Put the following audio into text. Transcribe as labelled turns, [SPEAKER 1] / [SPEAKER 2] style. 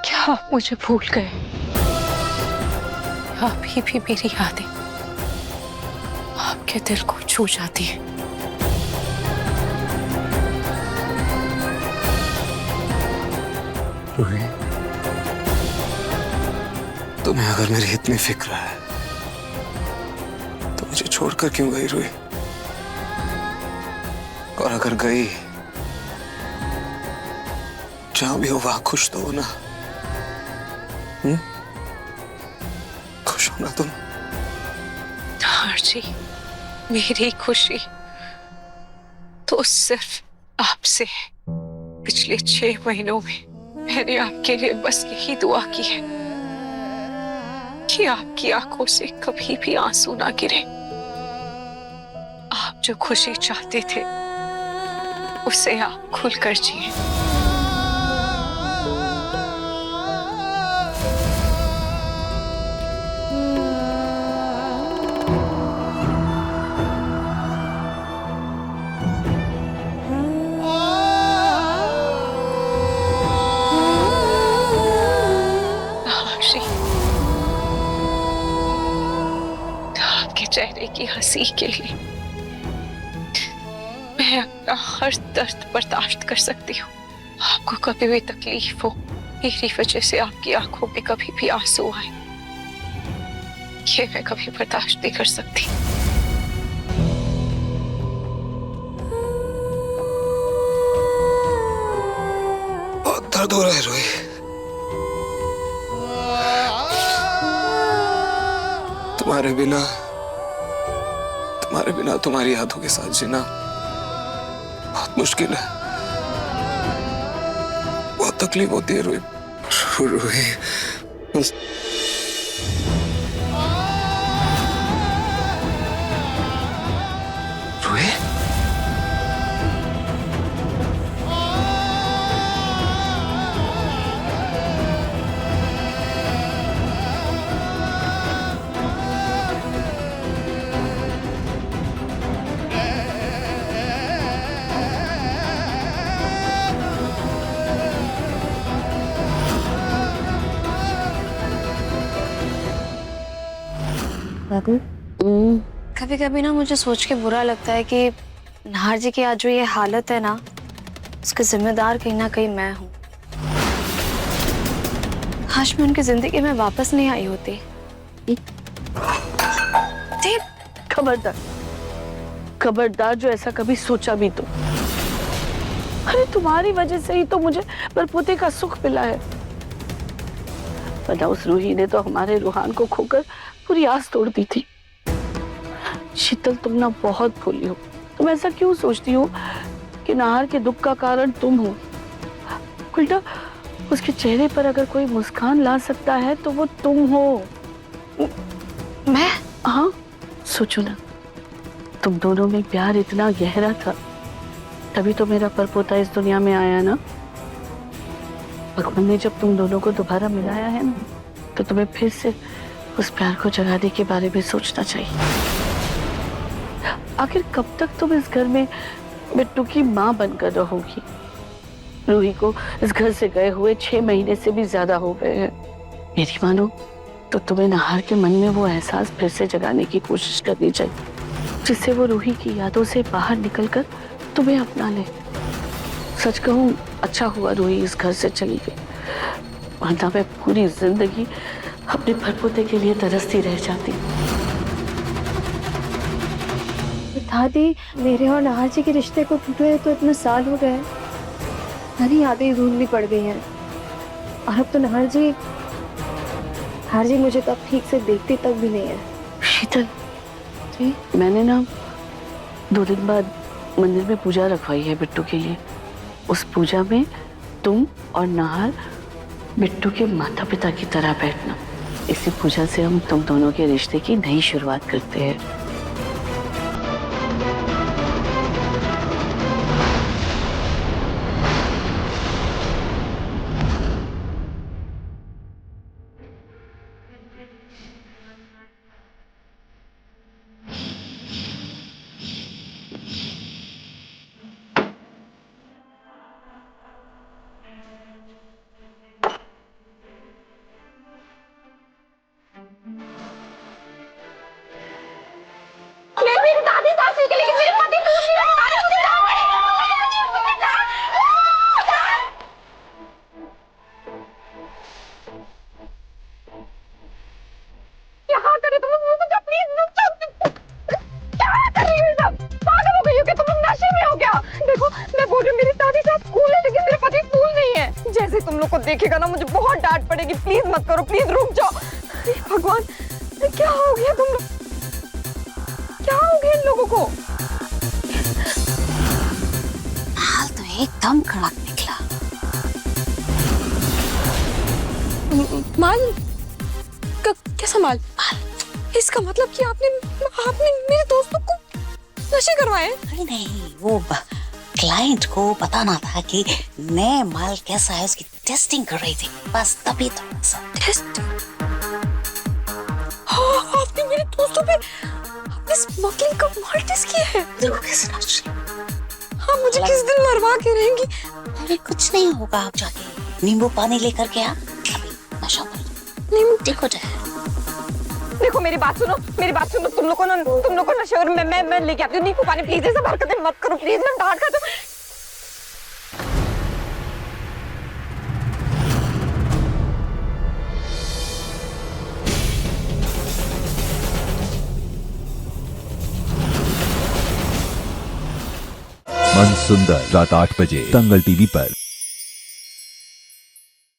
[SPEAKER 1] क्या आप मुझे भूल गए? अभी भी मेरी यादें आपके दिल को छू जाती है।
[SPEAKER 2] रूही, तुम्हें अगर मेरी इतनी फिक्र है तो मुझे छोड़कर क्यों गई रूही? और अगर गई, जहां भी हो वहां खुश तो हो ना? खुश हो ना तुम?
[SPEAKER 1] हाँ जी, मेरी खुशी तो सिर्फ आपसे है। पिछले 6 महीनों में मैंने आपके लिए बस यही दुआ की है कि आपकी आंखों से कभी भी आंसू ना गिरे। आप जो खुशी चाहते थे उसे आप खुलकर जिए। आशी, आपके चेहरे की हंसी के लिए मैं अपना हर दर्द बर्दाश्त कर सकती हूँ। आपको कभी भी तकलीफ हो, मेरी वजह से आपकी आंखों में कभी भी आंसू आए, ये मैं कभी बर्दाश्त नहीं कर सकती।
[SPEAKER 2] बहुत दर्द हो रहा है रूही। तुम्हारे बिना तुम्हारी यादों के साथ जीना बहुत मुश्किल है। बहुत तकलीफ होती है रूही। रूही, रूही,
[SPEAKER 3] बाबू, कभी कभी ना मुझे सोच के बुरा लगता है कि नाहर जी की आज जो ये हालत है ना, उसके जिम्मेदार कहीं ना कहीं मैं हूँ। काश मैं उनकी जिंदगी में वापस नहीं आई होती।
[SPEAKER 4] खबरदार, खबरदार जो ऐसा कभी सोचा भी तो। अरे तुम्हारी वजह से ही तो मुझे परपोते का सुख मिला है, वरना उस रूही ने तो हमारे रूहान को खोकर पूरी आस तोड़ दी थी। शीतल, तुम ना बहुत भोली हो। तुम ऐसा क्यों सोचती हो कि नाहर के दुख का कारण तुम हो? उल्टा उसके चेहरे पर अगर कोई मुस्कान ला सकता है तो वो तुम हो।
[SPEAKER 3] मैं?
[SPEAKER 4] हाँ, सोचो ना, तुम दोनों में प्यार इतना गहरा था, तभी तो मेरा परपोता इस दुनिया में आया ना। भगवान ने जब तुम दोनों को दोबारा मिलाया है ना, तो तुम्हें फिर से उस प्यार को जगाने के बारे में सोचना चाहिए। आखिर कब तक तुम इस घर में बिट्टू की माँ बनकर रहोगी? रूही को इस घर से गए हुए 6 महीने से भी ज्यादा हो गए हैं। मेरी मानो तो तुम्हें नाहर के मन में वो एहसास फिर से जगाने की कोशिश करनी चाहिए, जिससे वो रूही की यादों से बाहर निकलकर तुम्हें अपना ले। सच कहूं, अच्छा हुआ रूही इस घर से चली गई, वरना मैं पूरी जिंदगी अपने परपोते के लिए तरसती रह जाती।
[SPEAKER 3] दादी, मेरे और नाहर जी के रिश्ते को टूटे हुए तो इतने साल हो गए, सारी यादें धुंधली पड़ गई हैं। और अब तो नाहर जी मुझे तो अब ठीक से देखती तक भी नहीं है।
[SPEAKER 4] शीतल जी, मैंने ना 2 दिन बाद मंदिर में पूजा रखवाई है बिट्टू के लिए। उस पूजा में तुम और नाहर बिट्टू के माता पिता की तरह बैठना। इसी पूजा से हम तुम दोनों के रिश्ते की नई शुरुआत करते हैं।
[SPEAKER 3] माफी के लिए मेरे पति दूर नहीं रहे हमारे मुझे क्या करे तुम लोग मुझे प्लीज क्या कर रही हो सब पागल हो गई हो क्या तुम लोग नशे में हो क्या देखो मैं बोल रही हूँ मेरी दादी साहब कूल है लेकिन मेरे पति कूल नहीं है जैसे तुम लोग को देखेगा ना मुझे बहुत डांट पड़ेगी प्लीज मत करो प्लीज रुक जाओ अरे भगवान क्या हो गया तुम लोग क्या हो गया इन लोगों को
[SPEAKER 5] हाल तो एकदम कड़क निकला।
[SPEAKER 3] माल कैसा माल इसका मतलब कि आपने आपने मेरे दोस्तों को नशे करवाए
[SPEAKER 5] अरे नहीं, वो क्लाइंट को बताना था कि नए माल कैसा है उसकी टेस्टिंग कर रही थी, बस तभी थोड़ा सा
[SPEAKER 3] टेस्ट हाँ आपने मेरे दोस्तों पे आपने स्मगलिंग का माल टेस्ट किया है
[SPEAKER 5] देखो कैसे नाच रही।
[SPEAKER 3] हाँ मुझे किस दिन मरवा के रहेंगी
[SPEAKER 5] अरे कुछ नहीं होगा, आप जाके नींबू पानी लेकर के आ, अभी नशा मर नींबू देखो जाए।
[SPEAKER 3] देखो मेरी बात सुनो तुम लोगों को नशे और मैं लेके आती हूँ नींबू पानी प्लीज ऐसा हरकतें मत करो प्लीज मैं डांट खाती हूँ
[SPEAKER 6] मन सुंदर रात 8 बजे दंगल टीवी पर।